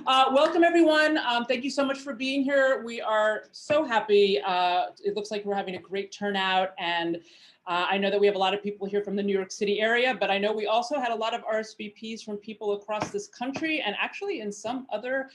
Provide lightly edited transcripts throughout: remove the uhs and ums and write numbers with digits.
Welcome, everyone. Thank you so much for being here. We are so happy. It looks like we're having a great turnout, and I know that we have a lot of people here from the New York City area, but I know we also had a lot of RSVPs from people across this country and actually in some other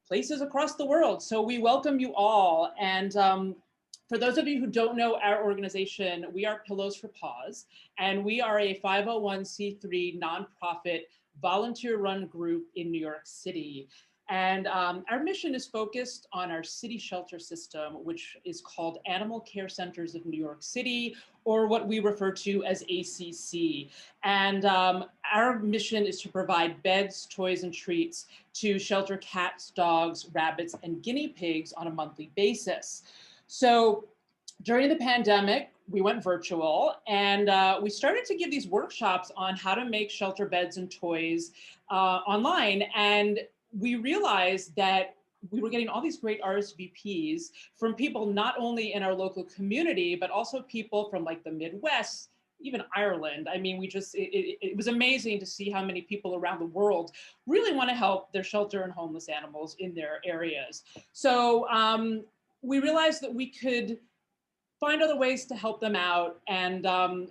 places across the world. So we welcome you all. And for those of you who don't know our organization, we are Pillows for Paws, and we are a 501c3 nonprofit volunteer-run group in New York City. And our mission is focused on our city shelter system, which is called Animal Care Centers of New York City, or what we refer to as ACC. And our mission is to provide beds, toys, and treats to shelter cats, dogs, rabbits, and guinea pigs on a monthly basis. So during the pandemic, we went virtual, and we started to give these workshops on how to make shelter beds and toys online. And we realized that we were getting all these great RSVPs from people not only in our local community, but also people from like the Midwest, even Ireland. I mean, it was amazing to see how many people around the world really want to help their shelter and homeless animals in their areas. So we realized that we could find other ways to help them out. And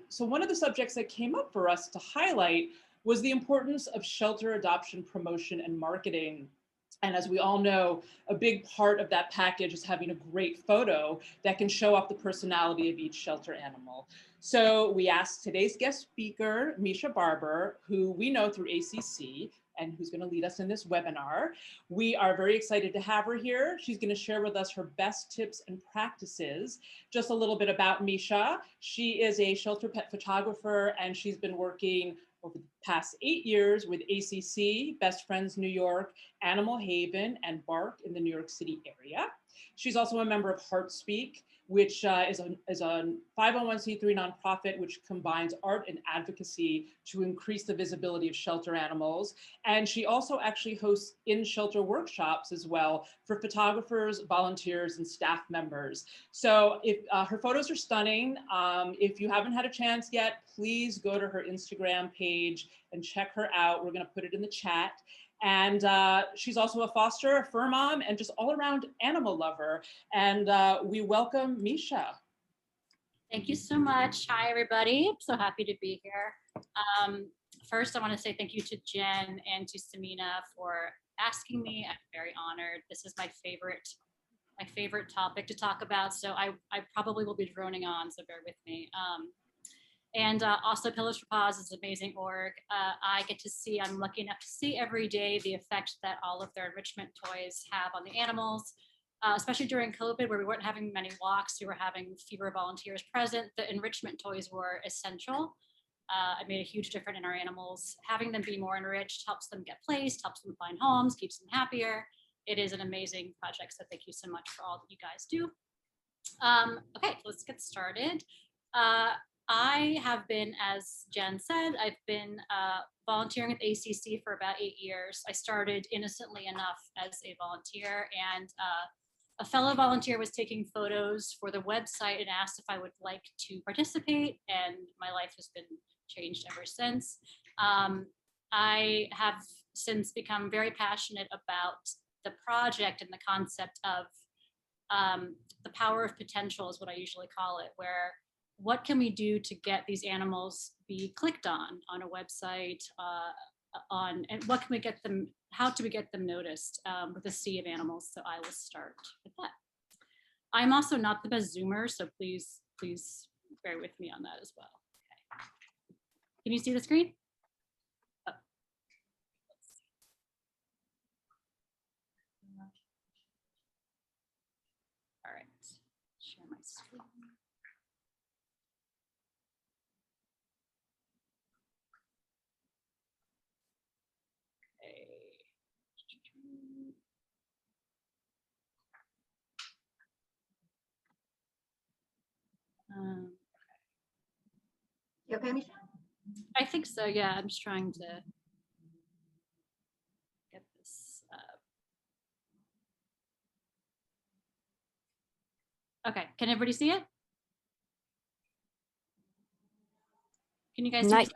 so one of the subjects that came up for us to highlight was the importance of shelter adoption promotion and marketing. And as we all know, a big part of that package is having a great photo that can show off the personality of each shelter animal. So we asked today's guest speaker, Misha Barbour, who we know through ACC, and who's going to lead us in this webinar. We are very excited to have her here. She's going to share with us her best tips and practices. Just a little bit about Misha. She is a shelter pet photographer, and she's been working over the past 8 years with ACC, Best Friends New York, Animal Haven, and Bark in the New York City area. She's also a member of HeartSpeak, which is a 501c3 nonprofit which combines art and advocacy to increase the visibility of shelter animals. And she also actually hosts in-shelter workshops as well for photographers, volunteers, and staff members. So if her photos are stunning. If you haven't had a chance yet, please go to her Instagram page and check her out. We're going to put it in the chat. And she's also a foster, a fur mom, and just all around animal lover. And we welcome Misha. Thank you so much. Hi, everybody. I'm so happy to be here. First, I want to say thank you to Jen and to Samina for asking me. I'm very honored. This is my favorite topic to talk about. So I probably will be droning on, so bear with me. And also Pillows for Paws is an amazing org. I'm lucky enough to see every day the effect that all of their enrichment toys have on the animals, especially during COVID where we weren't having many walks, we were having fewer volunteers present. The enrichment toys were essential. It made a huge difference in our animals. Having them be more enriched helps them get placed, helps them find homes, keeps them happier. It is an amazing project, so thank you so much for all that you guys do. Okay, let's get started. I have been, as Jen said, I've been volunteering at ACC for about 8 years. I started innocently enough as a volunteer, and a fellow volunteer was taking photos for the website and asked if I would like to participate, and my life has been changed ever since. I have since become very passionate about the project and the concept of the power of potential is what I usually call it, where what can we do to get these animals be clicked on a website, and what can we get them, how do we get them noticed with a sea of animals? So I will start with that. I'm also not the best Zoomer, so please bear with me on that as well. Okay. Can you see the screen? Oh. All right, share my screen. You okay, Misha? I think so, yeah. I'm just trying to get this up. Okay, can everybody see it? Can you guys see it?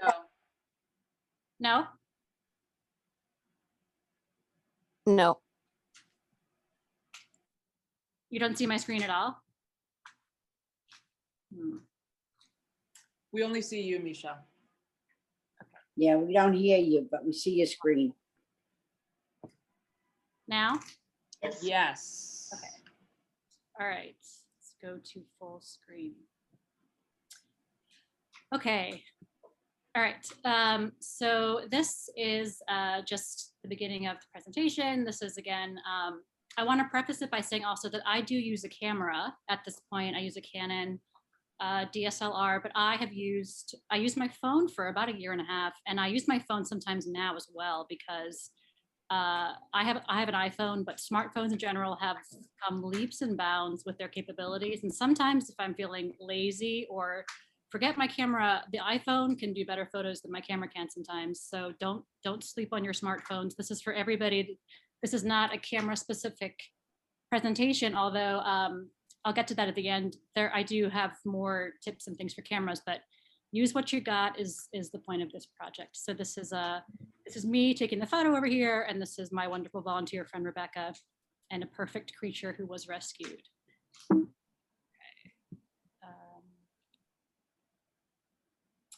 No? No. You don't see my screen at all? We only see you, Misha. Yeah, we don't hear you, but we see your screen. Now? Yes. Okay. All right, let's go to full screen. Okay. All right, so this is just the beginning of the presentation. This is again, I want to preface it by saying also that I do use a camera at this point. I use a Canon DSLR, but I use my phone for about a year and a half, and I use my phone sometimes now as well because I have an iPhone, but smartphones in general have come leaps and bounds with their capabilities. And sometimes if I'm feeling lazy or forget my camera, the iPhone can do better photos than my camera can sometimes. So don't sleep on your smartphones. This is for everybody. This is not a camera specific presentation, although I'll get to that at the end. I do have more tips and things for cameras, but use what you got is the point of this project. So this is me taking the photo over here, and this is my wonderful volunteer friend Rebecca, and a perfect creature who was rescued.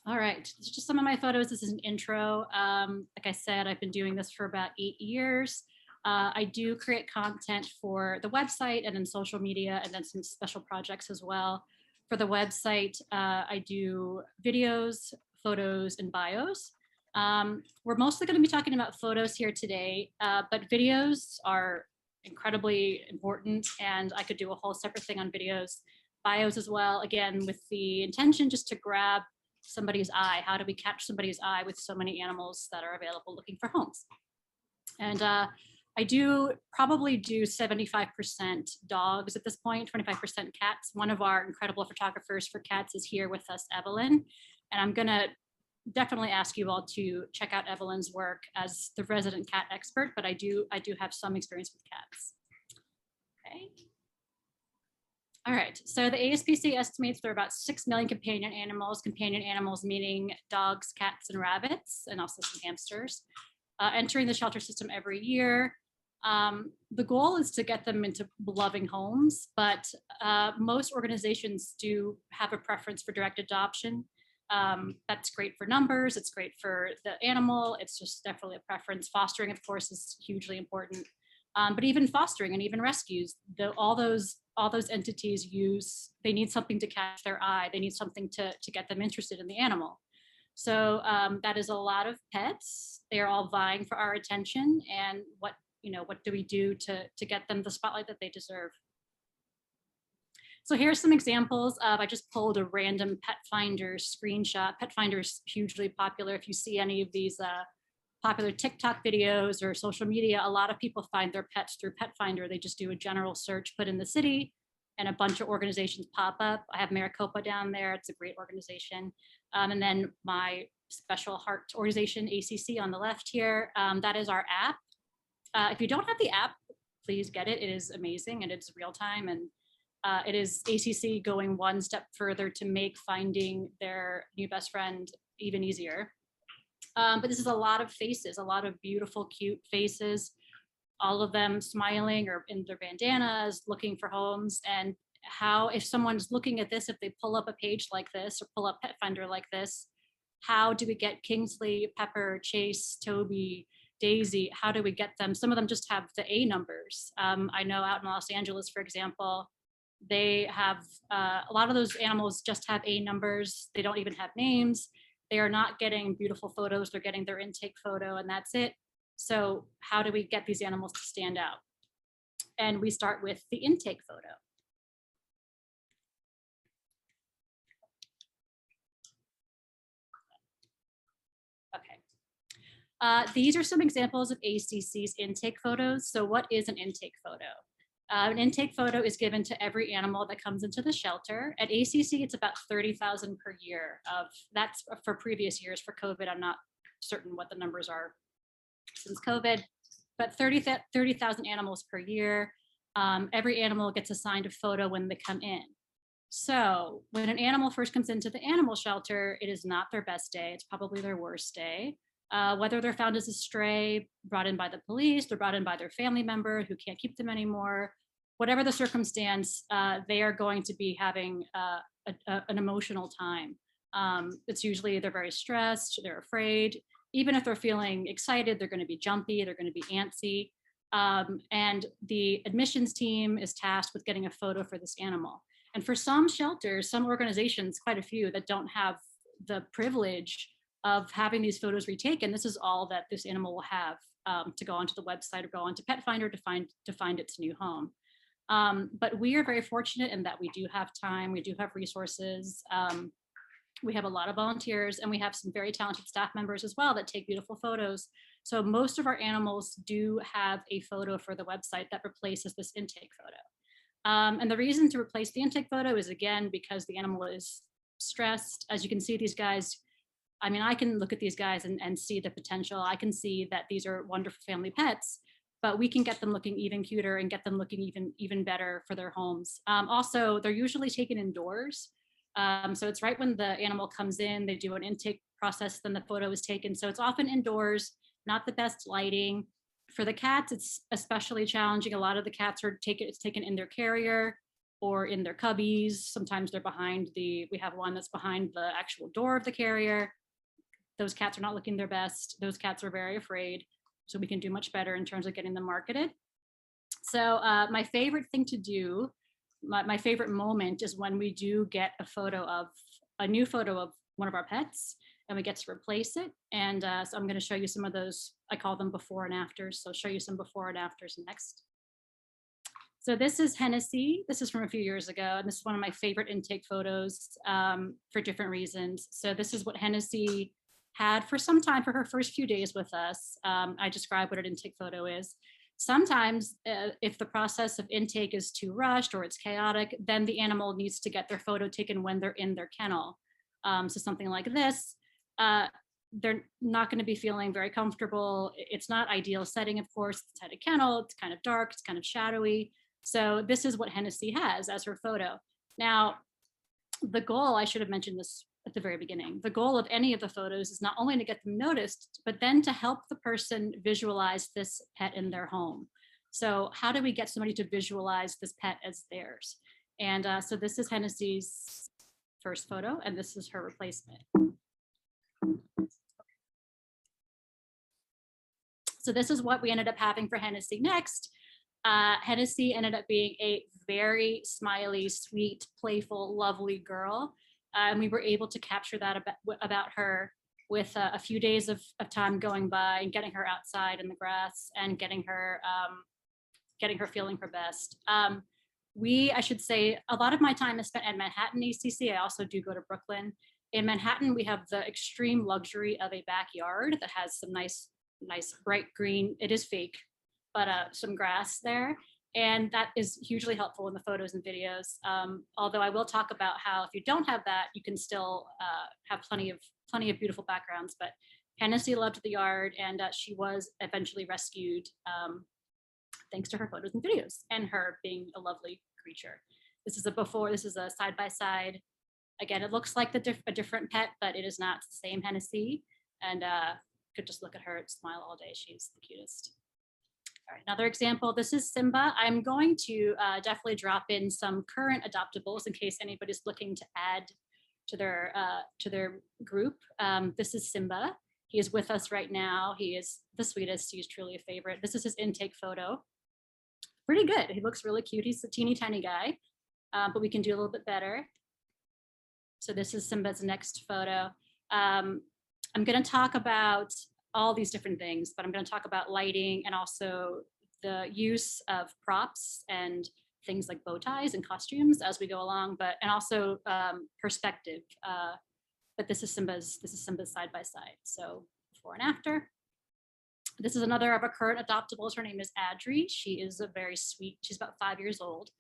All right, this is just some of my photos. This is an intro. Like I said, I've been doing this for about 8 years. I do create content for the website and then social media, and then some special projects as well. For the website, I do videos, photos, and bios. We're mostly going to be talking about photos here today, but videos are incredibly important, and I could do a whole separate thing on videos, bios as well, again, with the intention just to grab somebody's eye. How do we catch somebody's eye with so many animals that are available looking for homes? And I do probably do 75% dogs at this point, 25% cats. One of our incredible photographers for cats is here with us, Evelyn. And I'm gonna definitely ask you all to check out Evelyn's work as the resident cat expert, but I do have some experience with cats. Okay. All right, so the ASPCA estimates there are about 6 million companion animals meaning dogs, cats, and rabbits, and also some hamsters, entering the shelter system every year. The goal is to get them into loving homes, but most organizations do have a preference for direct adoption. That's great for numbers, it's great for the animal, it's just definitely a preference. Fostering, of course, is hugely important. But even fostering and even rescues, all those entities they need something to catch their eye. They need something to get them interested in the animal. So that is a lot of pets. They are all vying for our attention. And what do we do to get them the spotlight that they deserve? So here's some examples of, I just pulled a random Pet Finder screenshot. Pet Finder is hugely popular. If you see any of these popular TikTok videos or social media, a lot of people find their pets through Pet Finder. They just do a general search, put in the city, and a bunch of organizations pop up. I have Maricopa down there. It's a great organization. And then my special heart organization, ACC, on the left here. That is our app. If you don't have the app, please get it. It is amazing and it's real time. And it is ACC going one step further to make finding their new best friend even easier. But this is a lot of faces, a lot of beautiful, cute faces, all of them smiling or in their bandanas, looking for homes. And how, if someone's looking at this, if they pull up a page like this or pull up Pet Finder like this, how do we get Kingsley, Pepper, Chase, Toby, Daisy? How do we get them? Some of them just have the A numbers. I know out in Los Angeles, for example, they have a lot of those animals just have A numbers. They don't even have names. They are not getting beautiful photos. They're getting their intake photo and that's it. So how do we get these animals to stand out? And we start with the intake photo. Okay. These are some examples of ACC's intake photos. So what is an intake photo? An intake photo is given to every animal that comes into the shelter. At ACC, it's about 30,000 per year. That's for previous years. For COVID, I'm not certain what the numbers are since COVID, but 30,000 animals per year. Every animal gets assigned a photo when they come in. So when an animal first comes into the animal shelter, it is not their best day. It's probably their worst day. whether they're found as a stray, brought in by the police, they're brought in by their family member who can't keep them anymore, whatever the circumstance, they are going to be having an emotional time. It's usually they're very stressed, they're afraid. Even if they're feeling excited, they're going to be jumpy, they're going to be antsy. And the admissions team is tasked with getting a photo for this animal. And for some shelters, some organizations, quite a few that don't have the privilege of having these photos retaken, this is all that this animal will have to go onto the website or go onto Pet Finder to find its new home. But we are very fortunate in that we do have time, we do have resources. We have a lot of volunteers, and we have some very talented staff members as well that take beautiful photos. So most of our animals do have a photo for the website that replaces this intake photo. And the reason to replace the intake photo is, again, because the animal is stressed. As you can see, these guys, I mean, I can look at these guys and see the potential. I can see that these are wonderful family pets, but we can get them looking even cuter and get them looking even better for their homes. Also, they're usually taken indoors. So it's right when the animal comes in, they do an intake process, then the photo is taken. So it's often indoors, not the best lighting. For the cats, it's especially challenging. A lot of the cats are taken in their carrier or in their cubbies. Sometimes they're behind we have one that's behind the actual door of the carrier. Those cats are not looking their best. Those cats are very afraid. So we can do much better in terms of getting them marketed. So my favorite thing to do, my favorite moment is when we do get a new photo of one of our pets and we get to replace it. And so I'm going to show you some of those. I call them before and afters. So I'll show you some before and afters next. So this is Hennessy. This is from a few years ago. And this is one of my favorite intake photos for different reasons. So this is what Hennessy had for some time for her first few days with us. I describe what an intake photo is. Sometimes if the process of intake is too rushed or it's chaotic, then the animal needs to get their photo taken when they're in their kennel. So something like this, they're not going to be feeling very comfortable. It's not ideal setting, of course. It's at a kennel, it's kind of dark, it's kind of shadowy. So this is what Hennessy has as her photo. Now, the goal, I should have mentioned this at the very beginning, the goal of any of the photos is not only to get them noticed, but then to help the person visualize this pet in their home. So how do we get somebody to visualize this pet as theirs? And so this is Hennessy's first photo, and this is her replacement. So this is what we ended up having for Hennessy next. Hennessy ended up being a very smiley, sweet, playful, lovely girl. And we were able to capture that about her with a few days of time going by and getting her outside in the grass and getting her feeling her best. I should say, a lot of my time is spent at Manhattan ACC. I also do go to Brooklyn. In Manhattan, we have the extreme luxury of a backyard that has some nice bright green, it is fake, but some grass there. And that is hugely helpful in the photos and videos. Although I will talk about how if you don't have that, you can still have plenty of beautiful backgrounds. But Hennessy loved the yard, and she was eventually rescued thanks to her photos and videos and her being a lovely creature. This is a before, this is a side by side. Again, it looks like a different pet, but it is not the same Hennessy. And could just look at her and smile all day. She's the cutest. All right, another example, this is Simba. I'm going to definitely drop in some current adoptables in case anybody's looking to add to their group. This is Simba. He is with us right now. He is the sweetest. He's truly a favorite. This is his intake photo. Pretty good. He looks really cute. He's a teeny tiny guy, but we can do a little bit better. So this is Simba's next photo. I'm going to talk about all these different things, but I'm going to talk about lighting and also the use of props and things like bow ties and costumes as we go along, and also perspective. But this is Simba's side by side. So before and after. This is another of our current adoptables. Her name is Adri. She is a very sweet. She's about 5 years old.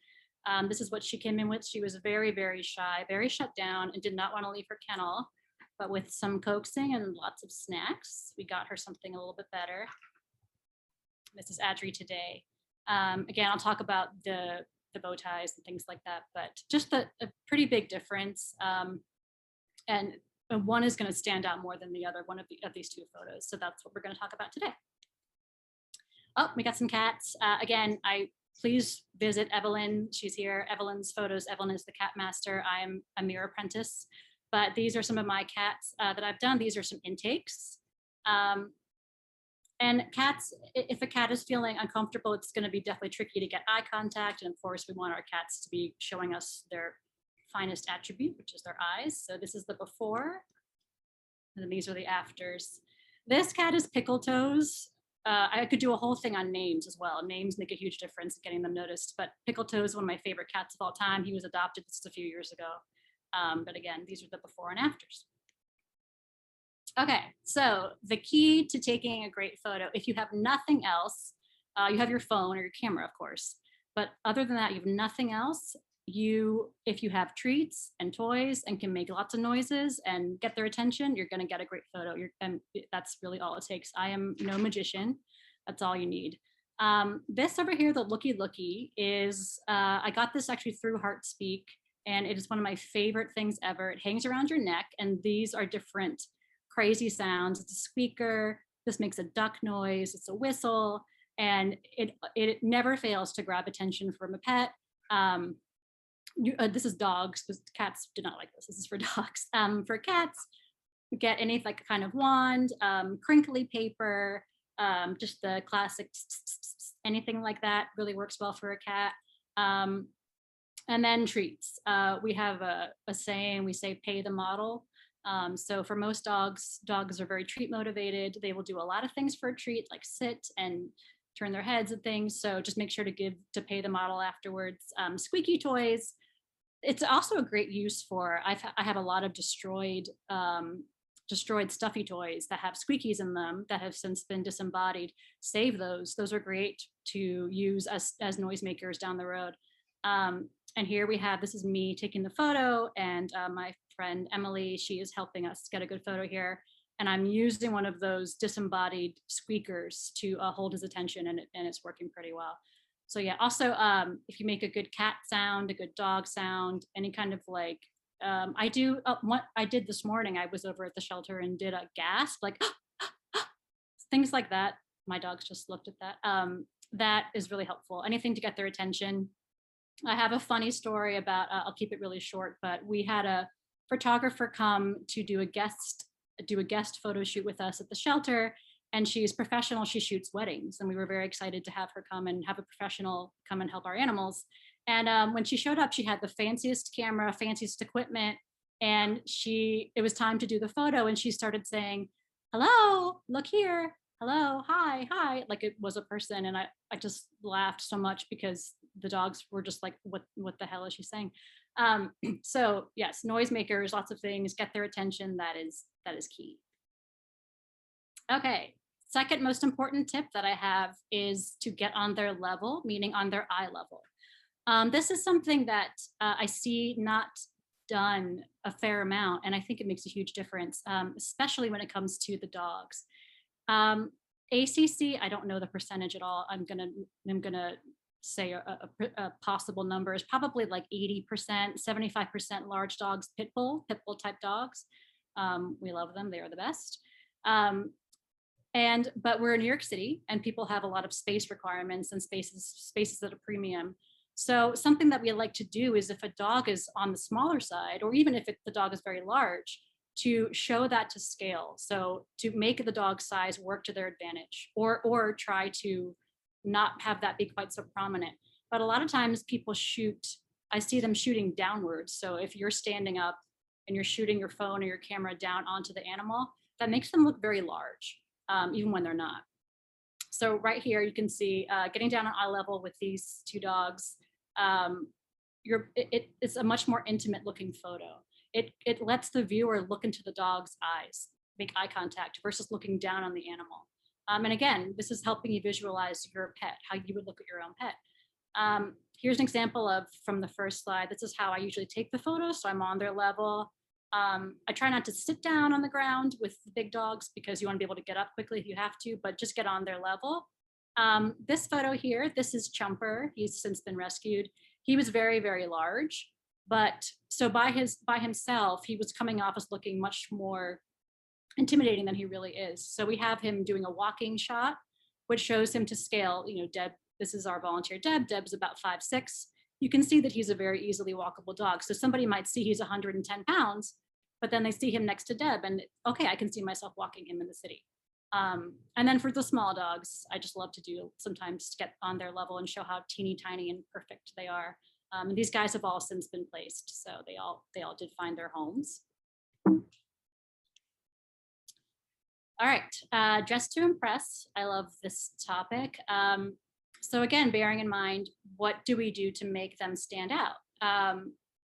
This is what she came in with. She was very, very shy, very shut down, and did not want to leave her kennel. But with some coaxing and lots of snacks, we got her something a little bit better. This is Adri today. Again, I'll talk about the bow ties and things like that, but just a pretty big difference. And one is going to stand out more than the other, one of these two photos. So that's what we're going to talk about today. Oh, we got some cats. Again, please visit Evelyn. She's here. Evelyn's photos. Evelyn is the cat master. I'm a mere apprentice. But these are some of my cats that I've done. These are some intakes. And cats, if a cat is feeling uncomfortable, it's going to be definitely tricky to get eye contact. And of course, we want our cats to be showing us their finest attribute, which is their eyes. So this is the before, and then these are the afters. This cat is Pickle Toes. I could do a whole thing on names as well. Names make a huge difference in getting them noticed, but Pickle Toes is one of my favorite cats of all time. He was adopted, this is a few years ago. But again, these are the before and afters. Okay, so the key to taking a great photo, if you have nothing else, you have your phone or your camera, of course, but other than that, you have nothing else. If you have treats and toys and can make lots of noises and get their attention, you're gonna get a great photo. And that's really all it takes. I am no magician, that's all you need. This over here, the Looky Looky, is, I got this actually through Heartspeak, and it is one of my favorite things ever. It hangs around your neck, and these are different crazy sounds. It's a squeaker, this makes a duck noise, it's a whistle, and it never fails to grab attention from a pet. This is dogs, because cats do not like this. This is for dogs. For cats, get any like kind of wand, crinkly paper, just the classic anything like that really works well for a cat. And then treats. We have a saying, we say pay the model. So for most dogs are very treat motivated. They will do a lot of things for a treat, like sit and turn their heads and things. So just make sure to pay the model afterwards. Squeaky toys. It's also a great use for, I have a lot of destroyed stuffy toys that have squeakies in them that have since been disembodied. Save those. Those are great to use as noisemakers down the road. And here we have, this is me taking the photo, and my friend Emily, she is helping us get a good photo here. And I'm using one of those disembodied squeakers to hold his attention, and it's working pretty well. So yeah, also, if you make a good cat sound, a good dog sound, any kind of like, what I did this morning, I was over at the shelter and did a gasp, like, things like that. My dogs just looked at that. That is really helpful. Anything to get their attention. I have a funny story about, I'll keep it really short, but we had a photographer come to do a guest photo shoot with us at the shelter, and she's professional. She shoots weddings, and we were very excited to have her come and have a professional come and help our animals. And when she showed up, she had the fanciest camera, fanciest equipment, and it was time to do the photo, and she started saying, hello, look here, hello, hi, like it was a person. And I just laughed so much because the dogs were just like, what the hell is she saying? So yes, noisemakers, lots of things, get their attention. That is key. Okay, second most important tip that I have is to get on their level, meaning on their eye level. This is something that I see not done a fair amount, and I think it makes a huge difference, especially when it comes to the dogs. ACC, I don't know the percentage at all. I'm gonna say a possible number is probably like 80%, 75% large dogs, pit bull type dogs. We love them, they are the best. But we're in New York City, and people have a lot of space requirements and spaces at a premium. So something that we like to do is, if a dog is on the smaller side, or even if the dog is very large, to show that to scale. So to make the dog size work to their advantage, or try to not have that be quite so prominent. But a lot of times people I see them shooting downwards. So if you're standing up and you're shooting your phone or your camera down onto the animal, that makes them look very large, even when they're not. So right here, you can see getting down on eye level with these two dogs, it's a much more intimate looking photo. It lets the viewer look into the dog's eyes, make eye contact, versus looking down on the animal. And again, this is helping you visualize your pet, how you would look at your own pet. Here's an example from the first slide. This is how I usually take the photo. So I'm on their level. I try not to sit down on the ground with the big dogs, because you want to be able to get up quickly if you have to, but just get on their level. This photo here, this is Chumper. He's since been rescued. He was very, very large. But so by himself, he was coming off as looking much more intimidating than he really is. So we have him doing a walking shot, which shows him to scale. Deb, this is our volunteer Deb. Deb's about 5'6". You can see that he's a very easily walkable dog. So somebody might see he's 110 pounds, but then they see him next to Deb and okay, I can see myself walking him in the city. And then for the small dogs, I just love to do sometimes get on their level and show how teeny tiny and perfect they are. And these guys have all since been placed, so they all did find their homes. All right, dress to impress. I love this topic. So again, bearing in mind, what do we do to make them stand out?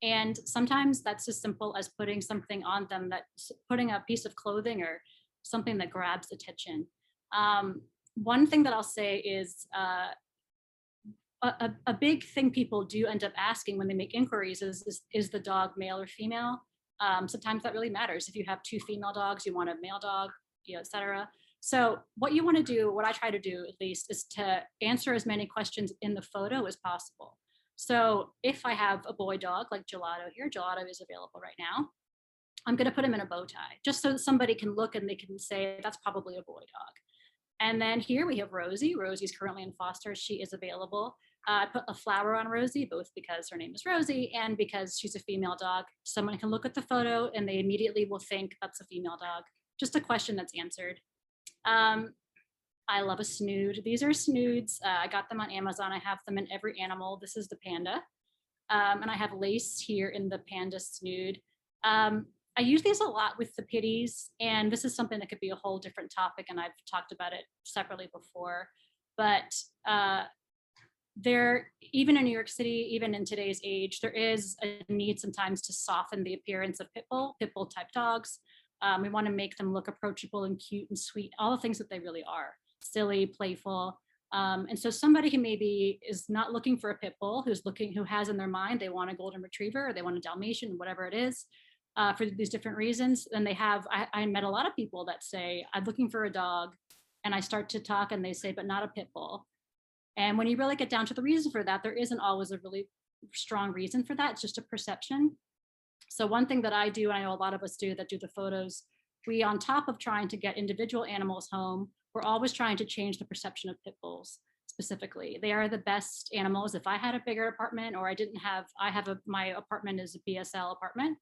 And sometimes that's as simple as putting something on them, putting a piece of clothing or something that grabs attention. One thing that I'll say is a big thing people do end up asking when they make inquiries is the dog male or female? Sometimes that really matters. If you have 2 female dogs, you want a male dog, et cetera. So what you want to do, what I try to do at least, is to answer as many questions in the photo as possible. So if I have a boy dog like Gelato here, Gelato is available right now, I'm going to put him in a bow tie just so that somebody can look and they can say that's probably a boy dog. And then here we have Rosie. Rosie's currently in foster. She is available. I put a flower on Rosie, both because her name is Rosie and because she's a female dog. Someone can look at the photo and they immediately will think that's a female dog. Just a question that's answered. I love a snood. These are snoods. I got them on Amazon. I have them in every animal. This is the panda. And I have lace here in the panda snood. I use these a lot with the pitties, and this is something that could be a whole different topic, and I've talked about it separately before. But even in New York City, even in today's age, there is a need sometimes to soften the appearance of pit bull type dogs. We want to make them look approachable and cute and sweet, all the things that they really are, silly, playful. And so somebody who maybe is not looking for a pit bull, who has in their mind, they want a golden retriever, or they want a Dalmatian, whatever it is, for these different reasons. And I met a lot of people that say, I'm looking for a dog. And I start to talk and they say, but not a pit bull. And when you really get down to the reason for that, there isn't always a really strong reason for that. It's just a perception. So one thing that I do, and I know a lot of us do that do the photos, we, on top of trying to get individual animals home, we're always trying to change the perception of pit bulls specifically. They are the best animals. If I had a bigger apartment, or my apartment is a BSL apartment,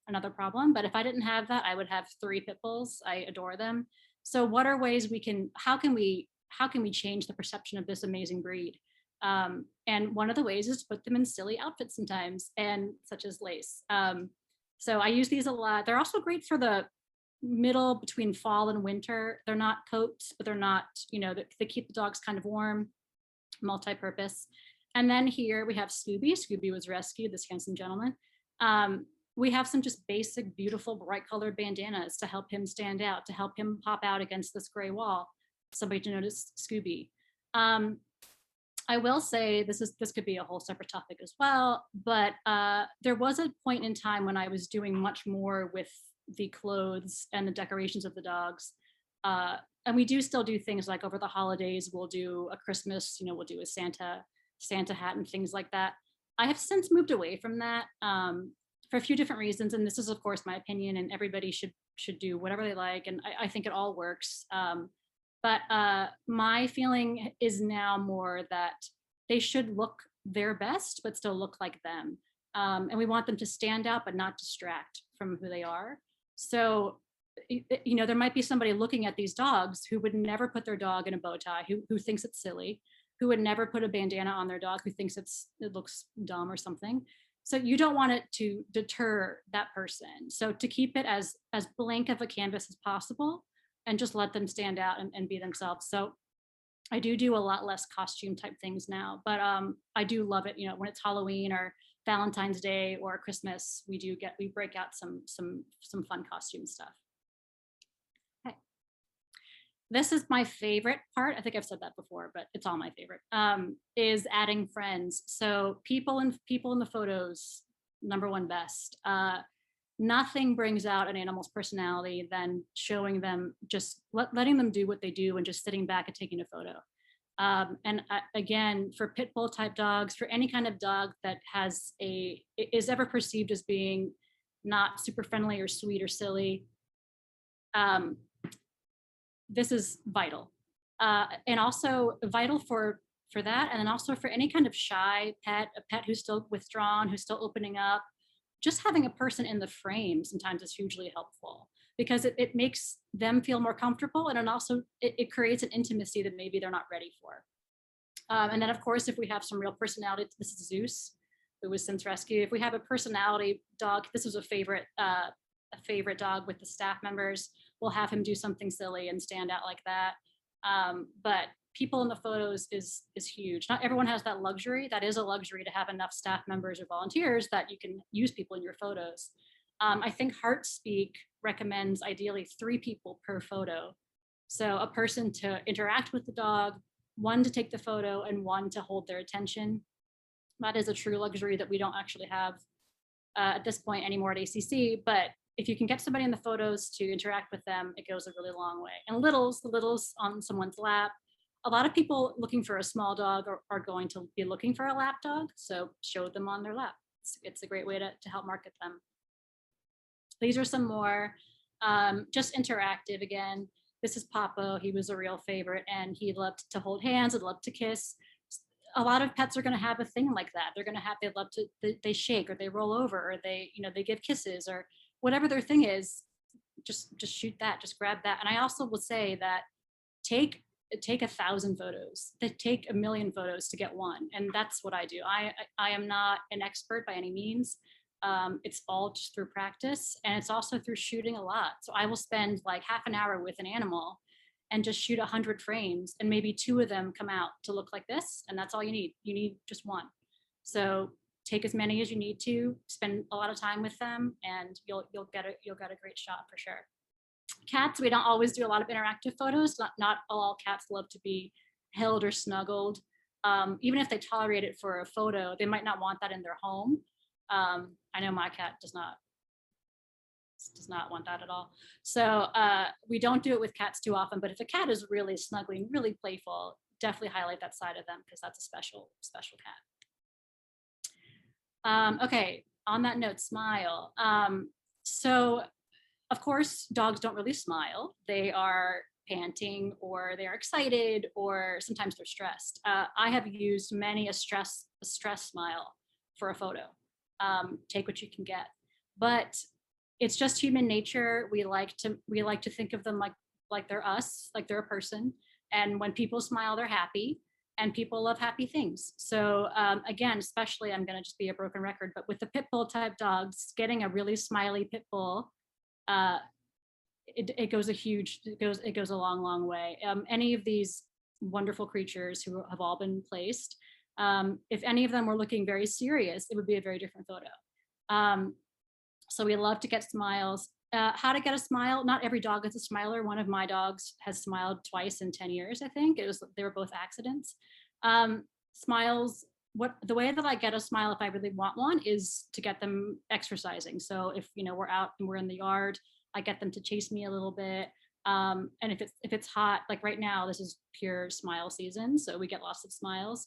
another problem. But if I didn't have that, I would have 3 pit bulls. I adore them. So what are ways how can we change the perception of this amazing breed? And one of the ways is to put them in silly outfits sometimes, and such as lace. So I use these a lot. They're also great for the middle between fall and winter. They're not coats, but they're not, they keep the dogs kind of warm, multi-purpose. And then here we have Scooby. Scooby was rescued, this handsome gentleman. We have some just basic, beautiful, bright colored bandanas to help him stand out, to help him pop out against this gray wall, somebody to notice Scooby. I will say this could be a whole separate topic as well, but there was a point in time when I was doing much more with the clothes and the decorations of the dogs. And we do still do things like over the holidays, we'll do a Christmas, we'll do a Santa hat and things like that. I have since moved away from that for a few different reasons. And this is, of course, my opinion, and everybody should do whatever they like. And I think it all works. But my feeling is now more that they should look their best, but still look like them. And we want them to stand out, but not distract from who they are. So, there might be somebody looking at these dogs who would never put their dog in a bow tie, who thinks it's silly, who would never put a bandana on their dog, who thinks it looks dumb or something. So you don't want it to deter that person. So to keep it as blank of a canvas as possible, and just let them stand out and be themselves. So I do a lot less costume type things now, but I do love it. When it's Halloween or Valentine's Day or Christmas, we break out some fun costume stuff. Okay. This is my favorite part. I think I've said that before, but it's all my favorite, is adding friends. So people in the photos, number one best. Nothing brings out an animal's personality than showing them, just letting them do what they do and just sitting back and taking a photo. Again, for pit bull type dogs, for any kind of dog that is ever perceived as being not super friendly or sweet or silly, this is vital. And also vital for that, and then also for any kind of shy pet, a pet who's still withdrawn, who's still opening up. Just having a person in the frame sometimes is hugely helpful, because it makes them feel more comfortable, and it creates an intimacy that maybe they're not ready for. And then of course, if we have some real personality, this is Zeus, who was since rescued. If we have a personality dog, this was a favorite dog with the staff members, we'll have him do something silly and stand out like that. But people in the photos is huge. Not everyone has that luxury. That is a luxury, to have enough staff members or volunteers that you can use people in your photos. I think HeartSpeak recommends ideally 3 people per photo. So a person to interact with the dog, 1 to take the photo, and 1 to hold their attention. That is a true luxury that we don't actually have at this point anymore at ACC, but if you can get somebody in the photos to interact with them, it goes a really long way. And the littles on someone's lap. A lot of people looking for a small dog are going to be looking for a lap dog, so show them on their lap. It's a great way to help market them. These are some more just interactive again. This is Papo. He was a real favorite, and he loved to hold hands and loved to kiss. A lot of pets are going to have a thing like that. They love to, they shake, or they roll over, or they give kisses, or whatever their thing is. Just shoot that, just grab that. And I also will say that take 1,000 photos, take 1,000,000 photos to get one. And that's what I do. I am not an expert by any means. It's all just through practice, and it's also through shooting a lot. So I will spend like half an hour with an animal and just shoot 100 frames, and maybe 2 of them come out to look like this, and that's all you need. You need just 1. So take as many as you need to, spend a lot of time with them, and you'll get a great shot for sure. Cats, we don't always do a lot of interactive photos. Not all cats love to be held or snuggled. Even if they tolerate it for a photo, they might not want that in their home. I know my cat does not want that at all. So we don't do it with cats too often, but if a cat is really snuggling, really playful, definitely highlight that side of them, because that's a special cat. Okay, on that note, smile. So of course, dogs don't really smile. They are panting, or they are excited, or sometimes they're stressed. I have used many a stress smile for a photo. Take what you can get, but it's just human nature. We like to think of them like they're us, like they're a person. And when people smile, they're happy, and people love happy things. So again, especially, I'm going to just be a broken record, but with the pit bull type dogs, getting a really smiley pit bull, it goes a long way. Any of these wonderful creatures who have all been placed, if any of them were looking very serious, it would be a very different photo. So we love to get smiles. How to get a smile? Not every dog is a smiler. One of my dogs has smiled twice in 10 years, I think. They were both accidents. Smiles, the way that I get a smile, if I really want one, is to get them exercising. So if we're out and we're in the yard, I get them to chase me a little bit. And if it's hot, like right now, this is pure smile season, so we get lots of smiles.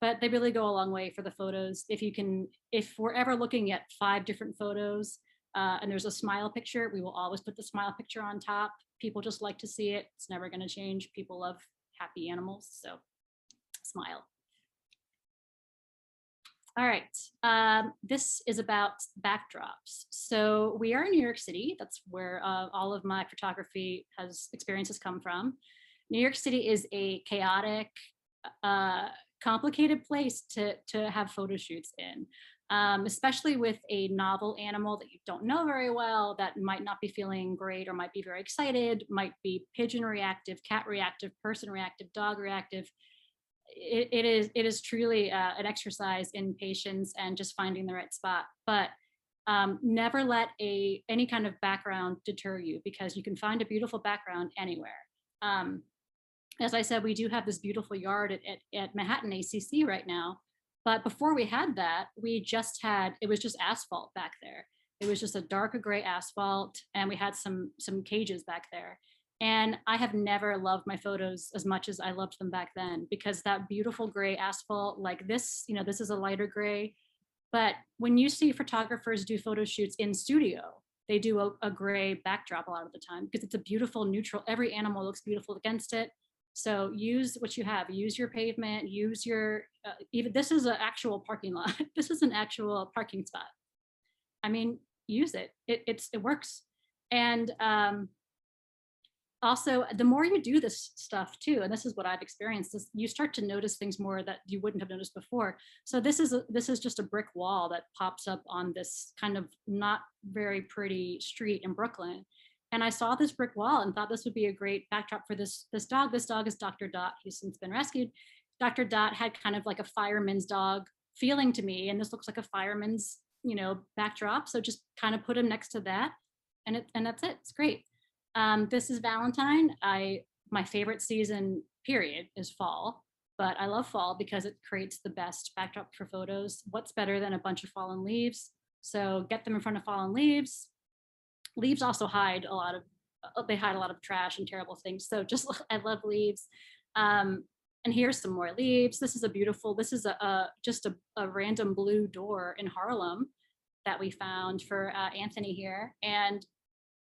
But they really go a long way for the photos. If we're ever looking at 5 different photos, and there's a smile picture, we will always put the smile picture on top. People just like to see it. It's never going to change. People love happy animals, so smile. All right, this is about backdrops. So we are in New York City. That's where all of my photography experiences come from. New York City is a chaotic, complicated place to have photo shoots in, especially with a novel animal that you don't know very well, that might not be feeling great, or might be very excited, might be pigeon reactive, cat reactive, person reactive, dog reactive. It is truly an exercise in patience and just finding the right spot. But never let any kind of background deter you, because you can find a beautiful background anywhere. As I said, we do have this beautiful yard at Manhattan ACC right now. But before we had that, it was just asphalt back there. It was just a darker gray asphalt, and we had some cages back there. And I have never loved my photos as much as I loved them back then, because that beautiful gray asphalt, like this, this is a lighter gray. But when you see photographers do photo shoots in studio, they do a gray backdrop a lot of the time because it's a beautiful neutral. Every animal looks beautiful against it. So use what you have. Use your pavement. Use your even. This is an actual parking lot. This is an actual parking spot. I mean, use it. It works. And also, the more you do this stuff too, and this is what I've experienced, is you start to notice things more that you wouldn't have noticed before. So this is just a brick wall that pops up on this kind of not very pretty street in Brooklyn. And I saw this brick wall and thought this would be a great backdrop for this dog. This dog is Dr. Dot. He's since been rescued. Dr. Dot had kind of like a fireman's dog feeling to me, and this looks like a fireman's, backdrop. So just kind of put him next to that, and that's it. It's great. This is Valentine. My favorite season, period, is fall, but I love fall because it creates the best backdrop for photos. What's better than a bunch of fallen leaves? So get them in front of fallen leaves. Leaves also hide a lot of trash and terrible things. So just, I love leaves. And here's some more leaves. This is just a random blue door in Harlem that we found for Anthony here. And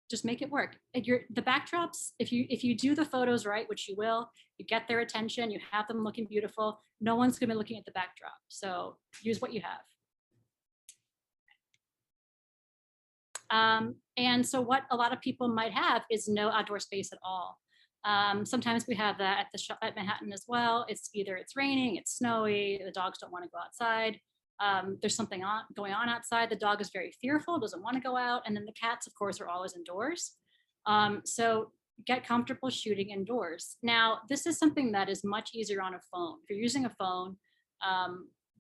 just make it work. The backdrops, if you do the photos right, which you will, you get their attention, you have them looking beautiful, no one's gonna be looking at the backdrop. So use what you have. And so what a lot of people might have is no outdoor space at all. Sometimes we have that at Manhattan as well. It's raining, it's snowy, the dogs don't want to go outside. There's something going on outside. The dog is very fearful, doesn't want to go out. And then the cats, of course, are always indoors. So get comfortable shooting indoors. Now, this is something that is much easier on a phone. If you're using a phone,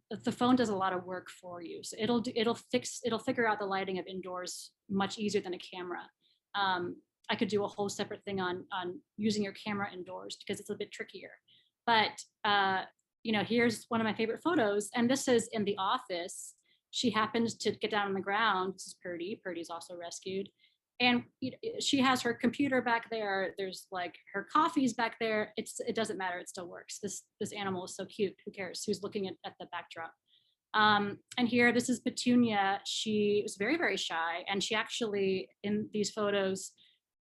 the phone does a lot of work for you. So it'll figure out the lighting of indoors much easier than a camera. I could do a whole separate thing on using your camera indoors because it's a bit trickier. But here's one of my favorite photos, and this is in the office. She happens to get down on the ground. This is Purdy. Purdy's also rescued. And she has her computer back there. There's like her coffee's back there. It doesn't matter. It still works. This animal is so cute. Who cares? Who's looking at the backdrop? And here, this is Petunia. She was very, very shy. And she actually, in these photos,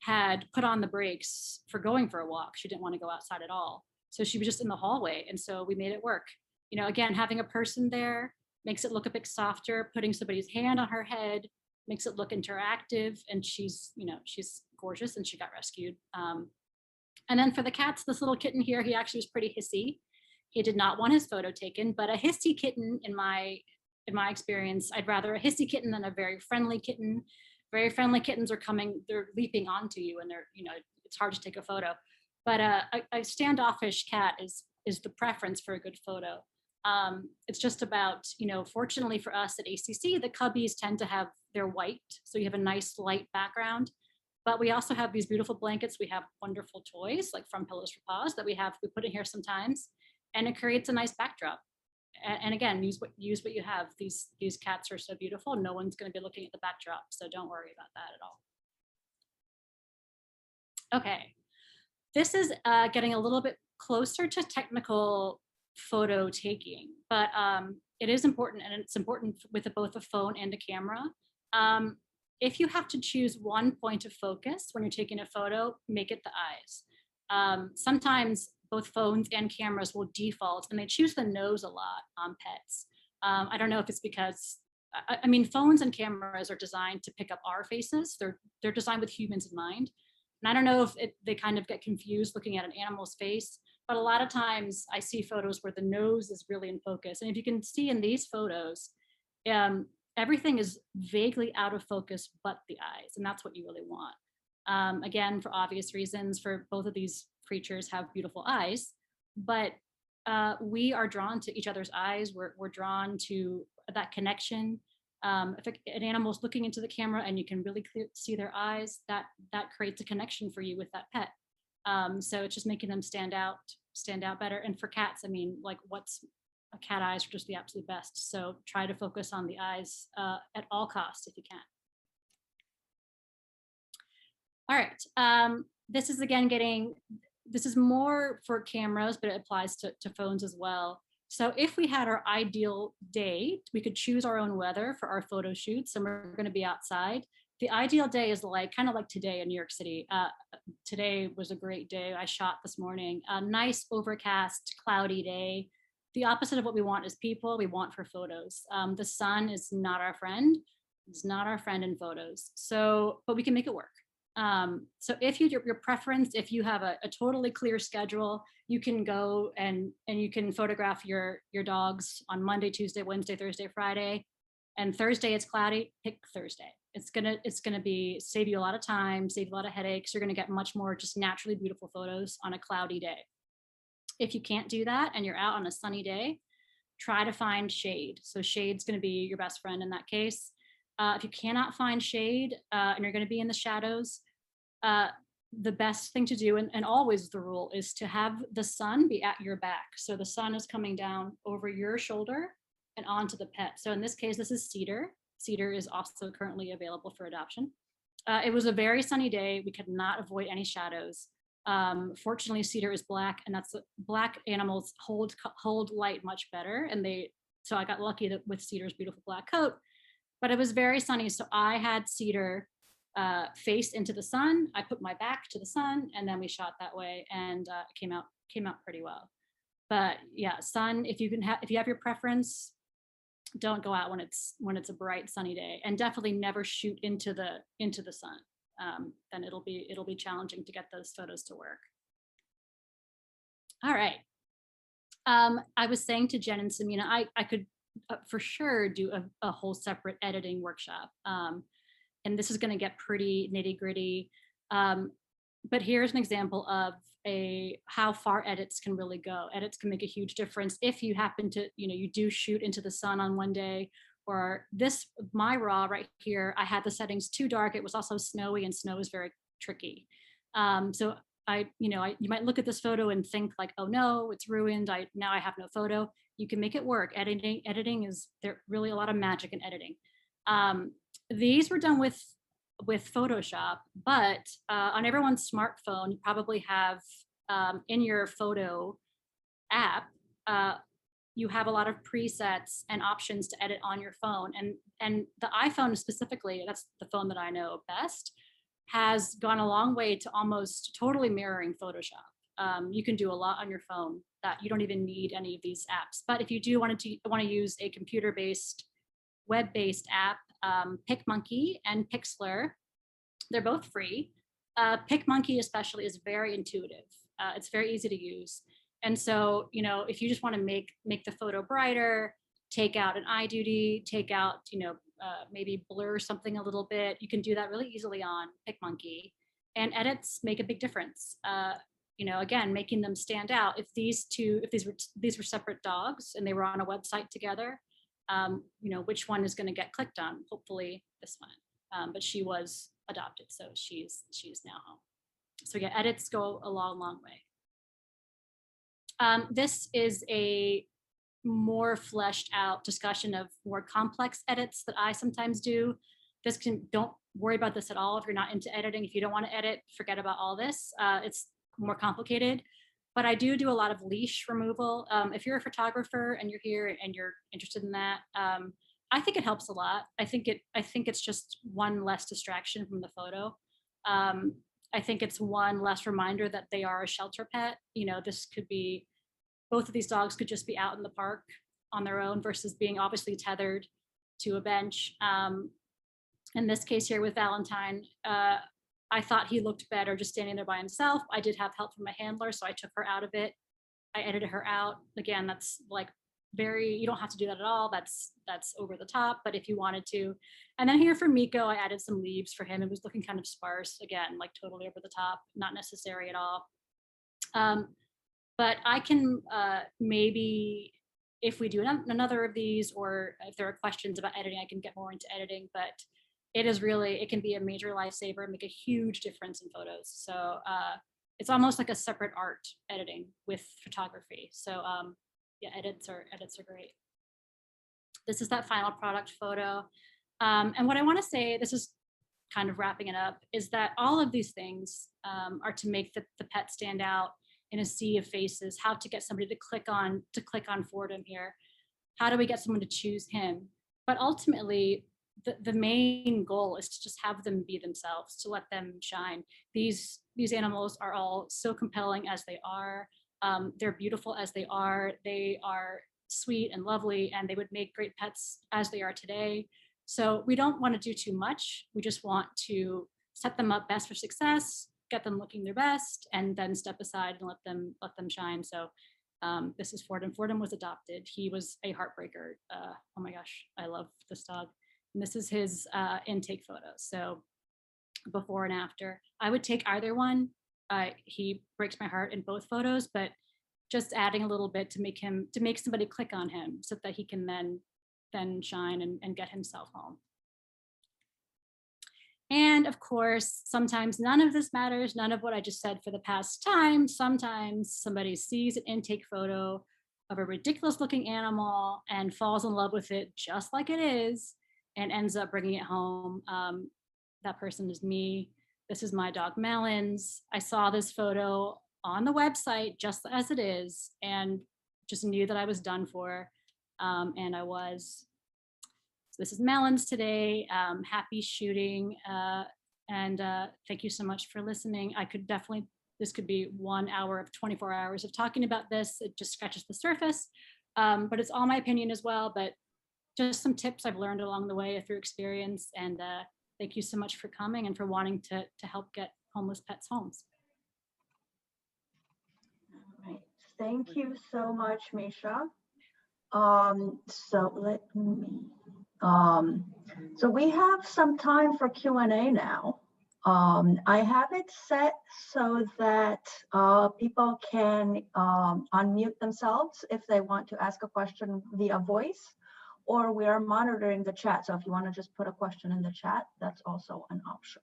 had put on the brakes for going for a walk. She didn't want to go outside at all. So she was just in the hallway. And so we made it work. Again, having a person there makes it look a bit softer. Putting somebody's hand on her head makes it look interactive. And she's gorgeous, and she got rescued. And then for the cats, this little kitten here, he actually was pretty hissy. He did not want his photo taken, but a hissy kitten, in my experience, I'd rather a hissy kitten than a very friendly kitten. Very friendly kittens they're leaping onto you, and it's hard to take a photo. But a standoffish cat is the preference for a good photo. It's just about, fortunately for us at ACC, the cubbies tend to have, they're white. So you have a nice light background, but we also have these beautiful blankets. We have wonderful toys like From Pillows for Paws that we put in here sometimes, and it creates a nice backdrop. And again, use what you have. These cats are so beautiful. No one's going to be looking at the backdrop, so don't worry about that at all. Okay, this is getting a little bit closer to technical photo taking, but it is important, and it's important with both a phone and a camera. If you have to choose one point of focus when you're taking a photo, make it the eyes. Sometimes both phones and cameras will default, and they choose the nose a lot on pets. I don't know if it's because, phones and cameras are designed to pick up our faces. They're designed with humans in mind. And I don't know if they kind of get confused looking at an animal's face, but a lot of times I see photos where the nose is really in focus. And if you can see in these photos, everything is vaguely out of focus but the eyes, and that's what you really want. Again, for obvious reasons, for both of these creatures have beautiful eyes, but we are drawn to each other's eyes. We're drawn to that connection. If an animal's looking into the camera and you can really see their eyes, that creates a connection for you with that pet. So it's just making them stand out better. And for cats, a cat eyes are just the absolute best. So try to focus on the eyes at all costs if you can. All right. this is again this is more for cameras, but it applies to phones as well. So if we had our ideal day, we could choose our own weather for our photo shoots, and we're going to be outside. The ideal day is like kind of like today in New York City. Today was a great day. I shot this morning. A nice overcast, cloudy day. The opposite of what we want as people, we want for photos. The sun is not our friend. It's not our friend in photos. So, but we can make it work. So if your preference, if you have a totally clear schedule, you can go and you can photograph your dogs on Monday, Tuesday, Wednesday, Thursday, Friday, and Thursday it's cloudy, pick Thursday. It's gonna be save you a lot of time, save you a lot of headaches. You're gonna get much more just naturally beautiful photos on a cloudy day. If you can't do that and you're out on a sunny day, try to find shade. So shade's gonna be your best friend in that case. If you cannot find shade and you're going to be in the shadows, the best thing to do, and always the rule, is to have the sun be at your back. So the sun is coming down over your shoulder and onto the pet. So in this case, this is Cedar. Cedar is also currently available for adoption. It was a very sunny day. We could not avoid any shadows. Fortunately, Cedar is black, and black animals hold light much better. So I got lucky with Cedar's beautiful black coat. But it was very sunny, so I had Cedar face into the sun. I put my back to the sun, and then we shot that way, and it came out pretty well. But yeah, sun. If you have your preference, don't go out when it's a bright sunny day, and definitely never shoot into the sun. Then it'll be challenging to get those photos to work. All right. I was saying to Jen and Samina, I could for sure do a whole separate editing workshop. And this is going to get pretty nitty gritty. But here's an example of how far edits can really go. Edits can make a huge difference if you happen to, you do shoot into the sun on one day, or my raw right here, I had the settings too dark. It was also snowy, and snow is very tricky. So you might look at this photo and think like, oh no, it's ruined. Now I have no photo. You can make it work. Editing is there really a lot of magic in editing. These were done with Photoshop, but on everyone's smartphone, you probably have in your photo app, you have a lot of presets and options to edit on your phone. And the iPhone specifically, that's the phone that I know best, has gone a long way to almost totally mirroring Photoshop. You can do a lot on your phone that you don't even need any of these apps. But if you do want to use a computer-based, web-based app, PicMonkey and Pixlr, they're both free. PicMonkey especially is very intuitive. It's very easy to use. And so, if you just want to make the photo brighter, take out an eye duty, take out, maybe blur something a little bit, you can do that really easily on PicMonkey. And edits make a big difference. Again, making them stand out. If these were separate dogs and they were on a website together, which one is going to get clicked on? Hopefully this one. But she was adopted, so she's now home. So yeah, edits go a long, long way. This is a more fleshed out discussion of more complex edits that I sometimes do. Don't worry about this at all if you're not into editing. If you don't want to edit, forget about all this. It's more complicated, but I do a lot of leash removal. If you're a photographer and you're here and you're interested in that, I think it helps a lot. I think it's just one less distraction from the photo. I think it's one less reminder that they are a shelter pet. This could be, both of these dogs could just be out in the park on their own versus being obviously tethered to a bench. In this case here with Valentine, I thought he looked better just standing there by himself. I did have help from my handler, so I took her out of it. I edited her out. Again, that's like you don't have to do that at all. That's over the top, but if you wanted to. And then here for Miko, I added some leaves for him. It was looking kind of sparse. Again, like totally over the top, not necessary at all. But I can maybe, if we do another of these, or if there are questions about editing, I can get more into editing, but it can be a major lifesaver, make a huge difference in photos. So it's almost like a separate art, editing with photography. So yeah, edits are great. This is that final product photo. And what I want to say, this is kind of wrapping it up, is that all of these things are to make the pet stand out in a sea of faces. How to get somebody to click on Fordham here. How do we get someone to choose him? But ultimately, the main goal is to just have them be themselves, to let them shine. These animals are all so compelling as they are. They're beautiful as they are. They are sweet and lovely, and they would make great pets as they are today. So we don't want to do too much. We just want to set them up best for success, get them looking their best, and then step aside and let them shine. So this is Fordham. Fordham was adopted. He was a heartbreaker. Oh my gosh, I love this dog. And this is his intake photo. So before and after. I would take either one. He breaks my heart in both photos, but just adding a little bit to make somebody click on him so that he can then shine and get himself home. And of course, sometimes none of this matters, none of what I just said for the past time. Sometimes somebody sees an intake photo of a ridiculous looking animal and falls in love with it just like it is and ends up bringing it home. That person is me. This is my dog Melons. I saw this photo on the website just as it is and just knew that I was done for. And I was. So this is Melons today. Happy shooting. And thank you so much for listening. This could be 1 hour of 24 hours of talking about this. It just scratches the surface, but it's all my opinion as well. But just some tips I've learned along the way through experience. And thank you so much for coming and for wanting to help get homeless pets homes. All right. Thank you so much, Misha. So we have some time for Q&A now. I have it set so that people can unmute themselves if they want to ask a question via voice, or we are monitoring the chat. So if you want to just put a question in the chat, that's also an option.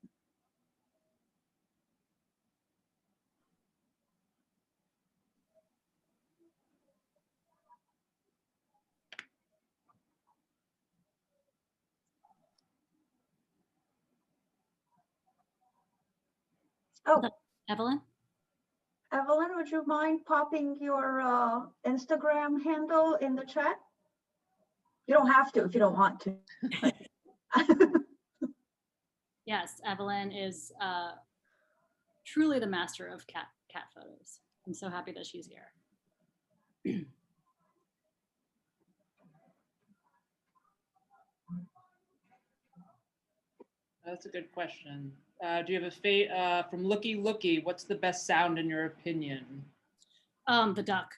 Oh, Evelyn? Evelyn, would you mind popping your Instagram handle in the chat? You don't have to if you don't want to. Yes, Evelyn is truly the master of cat photos. I'm so happy that she's here. That's a good question. Do you have a from Looky, what's the best sound in your opinion? The duck.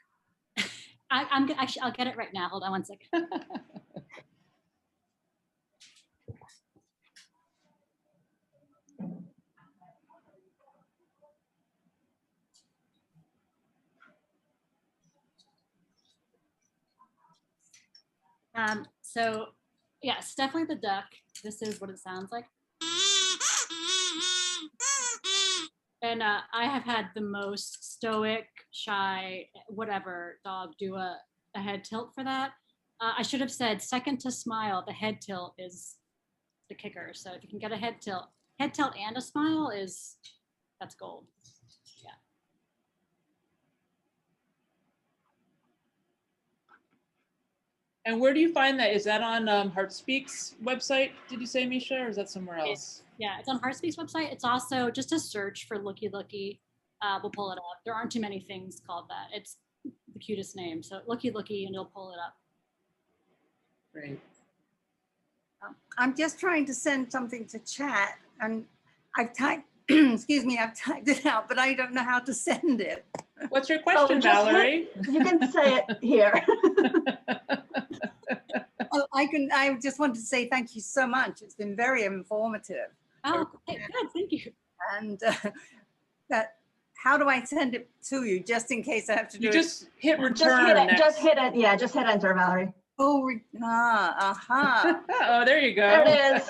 Actually, I'll get it right now. Hold on one second. So yes, definitely the duck. This is what it sounds like. And I have had the most stoic, shy, whatever dog do a head tilt for that. I should have said second to smile, the head tilt is the kicker. So if you can get a head tilt and a smile that's gold. Yeah. And where do you find that? Is that on HeartSpeak's website, did you say, Misha, or is that somewhere else? It's on HeartSpeak's website. It's also just a search for Looky. We'll pull it up. There aren't too many things called that. It's the cutest name. So Looky and you'll pull it up. Great. I'm just trying to send something to chat and I've typed, excuse me, I've typed it out, but I don't know how to send it. What's your question, Valerie? You can say it here. Well, I just wanted to say thank you so much. It's been very informative. Oh, okay, good, thank you. And how do I send it to you, just in case I have to do it? Just hit return. Just hit it. Yeah, just hit enter, Valerie. Oh, aha. Oh, there you go. There it is.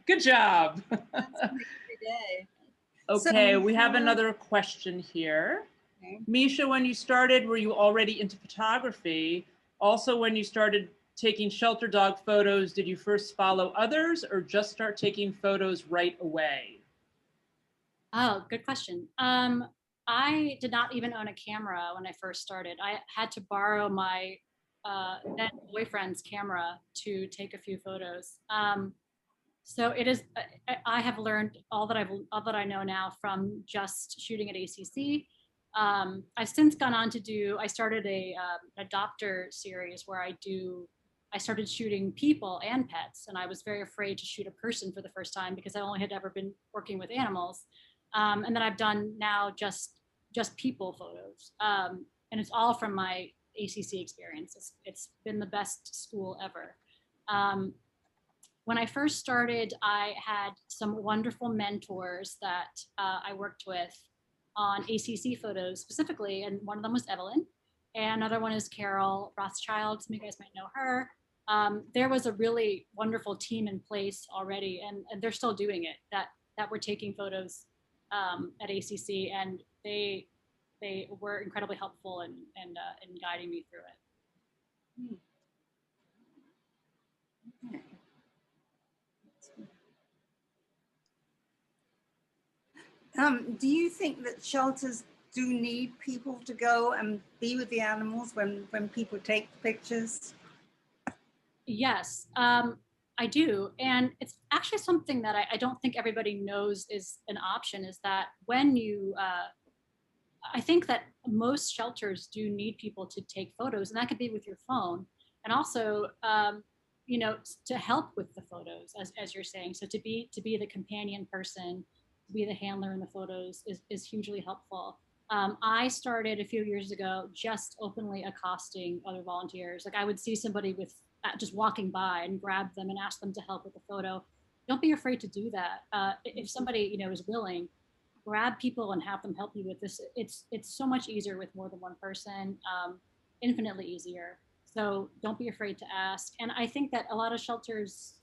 Good job. Day. Okay, So, we have another question here. Okay. Misha, when you started, were you already into photography? Also, when you started taking shelter dog photos, did you first follow others or just start taking photos right away? Oh, good question. I did not even own a camera when I first started. I had to borrow my then boyfriend's camera to take a few photos. So it is. I have learned all that I know now from just shooting at ACC. I've since gone on to do. I started a doctor series where I started shooting people and pets, and I was very afraid to shoot a person for the first time because I only had ever been working with animals. And then I've done now just people photos, and it's all from my ACC experience. It's been the best school ever. When I first started, I had some wonderful mentors that I worked with on ACC photos specifically, and one of them was Evelyn, and another one is Carol Rothschild. Some of you guys might know her. There was a really wonderful team in place already, and they're still doing it. That were taking photos at ACC, and they were incredibly helpful in guiding me through it. Okay. Do you think that shelters do need people to go and be with the animals when people take pictures? Yes, I do. And it's actually something that I don't think everybody knows is an option, is that when you, I think that most shelters do need people to take photos, and that could be with your phone. And also, you know, to help with the photos, as you're saying. So to be the companion person, to be the handler in the photos is hugely helpful. I started a few years ago just openly accosting other volunteers. Like I would see somebody with just walking by and grab them and ask them to help with the photo. Don't be afraid to do that. If somebody, you know, is willing, grab people and have them help you with this. It's so much easier with more than one person, infinitely easier. So don't be afraid to ask. And I think that a lot of shelters,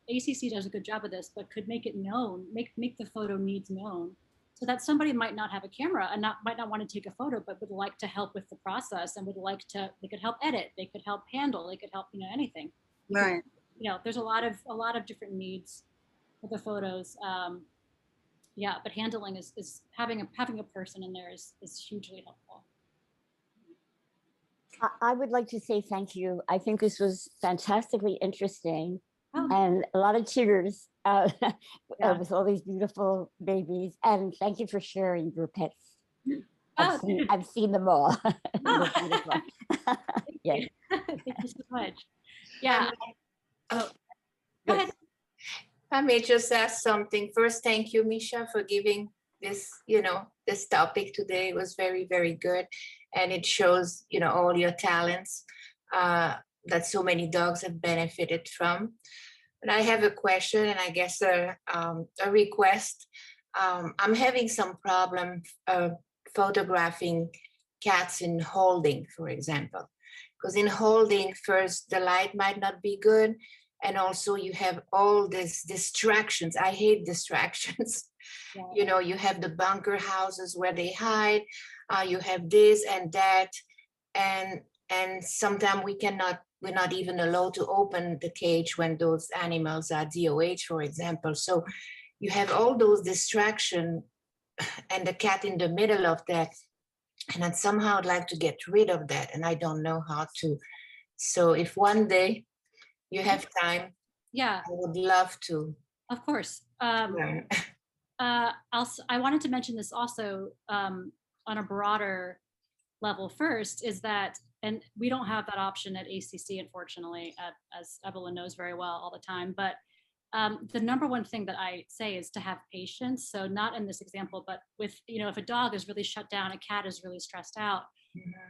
ACC does a good job of this, but could make it known, make the photo needs known, so that somebody might not have a camera and might not want to take a photo, but would like to help with the process and would like to. They could help edit, they could help handle, they could help, you know, anything. Right. You know, there's a lot of different needs for the photos. Yeah, but handling is having a person in there is hugely helpful. I would like to say thank you. I think this was fantastically interesting Oh. and a lot of tears Yeah. with all these beautiful babies. And thank you for sharing your pets. I've seen them all. Oh. They're beautiful. Yes. Thank you so much. Yeah. Oh, Go ahead. I may just ask something. First, thank you, Misha, for giving this, this topic today. It was very, very good. And it shows, all your talents that so many dogs have benefited from. But I have a question and I guess a request. I'm having some problem photographing cats in holding, for example. Because in holding, first, the light might not be good. And also you have all these distractions. I hate distractions. Yeah. You have the bunker houses where they hide. You have this and that. And sometimes we're not even allowed to open the cage when those animals are DOH, for example. So you have all those distractions and the cat in the middle of that. And I'd somehow like to get rid of that. And I don't know how to. So if one day you have time, Yeah, I would love to of course. learn. I wanted to mention this also on a broader level first, is that, and we don't have that option at ACC, unfortunately, as Evelyn knows very well all the time, but the number one thing that I say is to have patience. So not in this example, but with, if a dog is really shut down, a cat is really stressed out,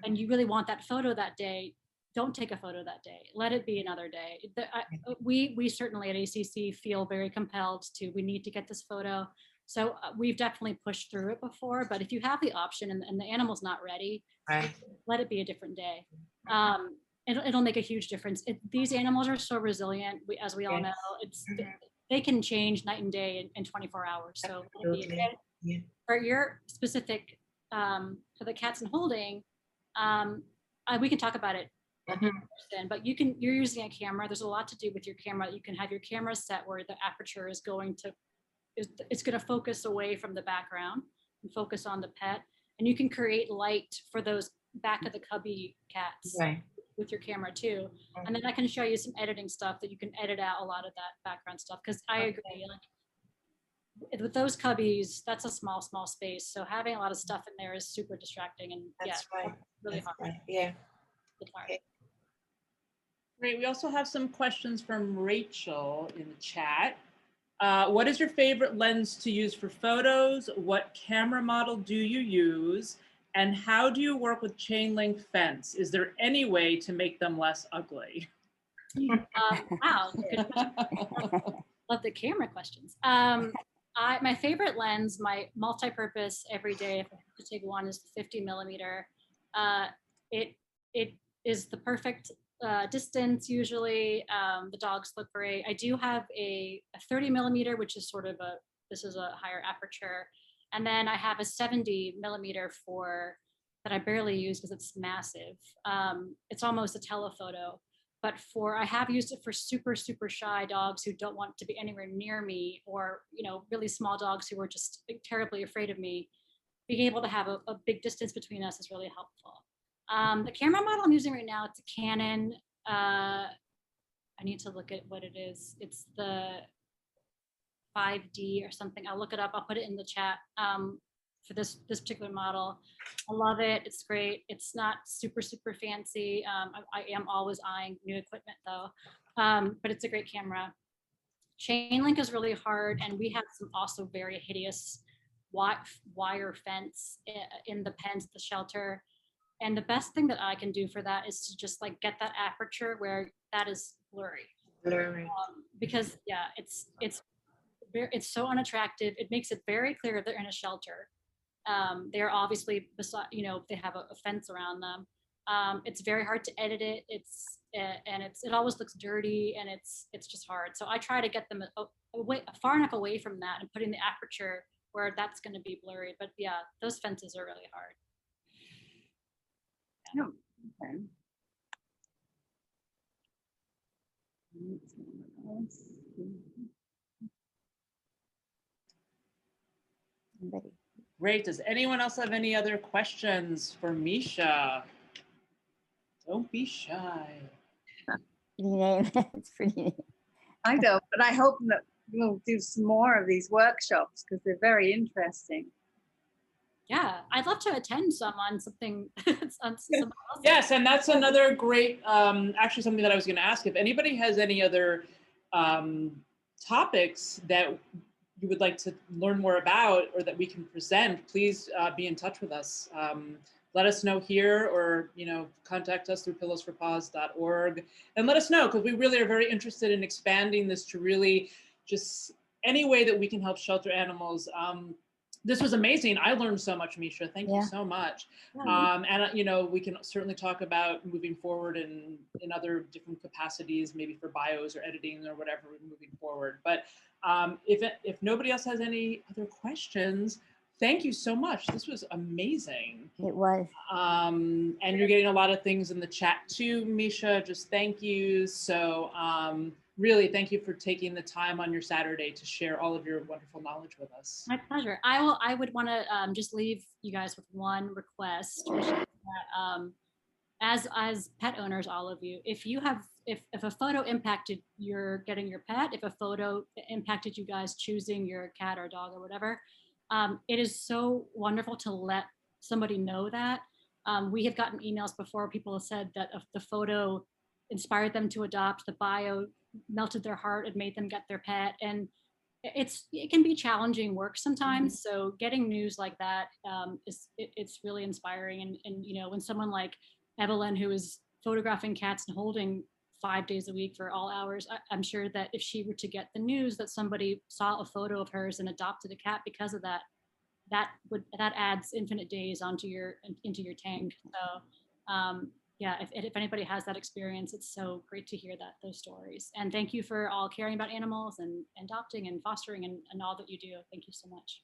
and you really want that photo that day, don't take a photo that day. Let it be another day. We certainly at ACC feel very compelled to, we need to get this photo. So we've definitely pushed through it before, but if you have the option and the animal's not ready, Right. let it be a different day. It'll make a huge difference. These animals are so resilient, as we all know. They can change night and day in 24 hours. So for your specific, for the cats and holding, we can talk about it Mhm. person, but you're using a camera. There's a lot to do with your camera. You can have your camera set where the aperture is going to, it's going to focus away from the background and focus on the pet. And you can create light for those back of the cubby cats Right. with your camera too. And then I can show you some editing stuff that you can edit out a lot of that background stuff. Cause I agree, like with those cubbies, that's a small space. So having a lot of stuff in there is super distracting and That's yeah, right. really That's hard. right. Yeah. It's hard. Okay. Great. We also have some questions from Rachel in the chat. What is your favorite lens to use for photos? What camera model do you use? And how do you work with chain link fence? Is there any way to make them less ugly? Wow, good question. Love the camera questions. My favorite lens, my multi-purpose everyday, if I have to take one, is the 50 millimeter. It is the perfect distance usually. The dogs look great. I do have a 30 millimeter, which is sort of this is a higher aperture. And then I have a 70 millimeter that I barely use because it's massive. It's almost a telephoto. But I have used it for super, super shy dogs who don't want to be anywhere near me, or, really small dogs who are just terribly afraid of me. Being able to have a big distance between us is really helpful. The camera model I'm using right now, it's a Canon. I need to look at what it is. It's the 5D or something. I'll look it up. I'll put it in the chat for this particular model. I love it. It's great. It's not super, super fancy. I am always eyeing new equipment though, but it's a great camera. Chain link is really hard, and we have some also very hideous wire fence in the pens at the shelter. And the best thing that I can do for that is to just like get that aperture where that is blurry. Blurry. Because yeah, it's so unattractive. It makes it very clear they're in a shelter. They're obviously beside, they have a fence around them. It's very hard to edit it. It always looks dirty, and it's just hard. So I try to get them far enough away from that and putting the aperture where that's going to be blurry. But yeah, those fences are really hard. No. Okay. Great. Does anyone else have any other questions for Misha? Don't be shy. Pretty name. It's pretty name. I don't, but I hope that we'll do some more of these workshops because they're very interesting. Yeah, I'd love to attend some on something. Yes, and that's another great, actually something that I was going to ask. If anybody has any other topics that you would like to learn more about or that we can present, please be in touch with us. Let us know here, or contact us through pillowsforpaws.org and let us know, because we really are very interested in expanding this to really just any way that we can help shelter animals. This was amazing. I learned so much, Misha. Thank you so much. And we can certainly talk about moving forward in other different capacities, maybe for bios or editing or whatever moving forward. But if nobody else has any other questions, thank you so much. This was amazing. It was. And you're getting a lot of things in the chat too, Misha. Just thank you. So really, thank you for taking the time on your Saturday to share all of your wonderful knowledge with us. My pleasure. I would want to just leave you guys with one request, which is that, as pet owners, all of you, if a photo impacted your getting your pet, if a photo impacted you guys choosing your cat or dog or whatever, it is so wonderful to let somebody know that. We have gotten emails before. People have said that if the photo inspired them to adopt, the bio melted their heart and made them get their pet. And it can be challenging work sometimes. So getting news like that it's really inspiring. And when someone like Evelyn, who is photographing cats and holding 5 days a week for all hours, I'm sure that if she were to get the news that somebody saw a photo of hers and adopted a cat because of that, that adds infinite days into your tank. So yeah, if anybody has that experience, it's so great to hear those stories. And thank you for all caring about animals and adopting and fostering and all that you do. Thank you so much.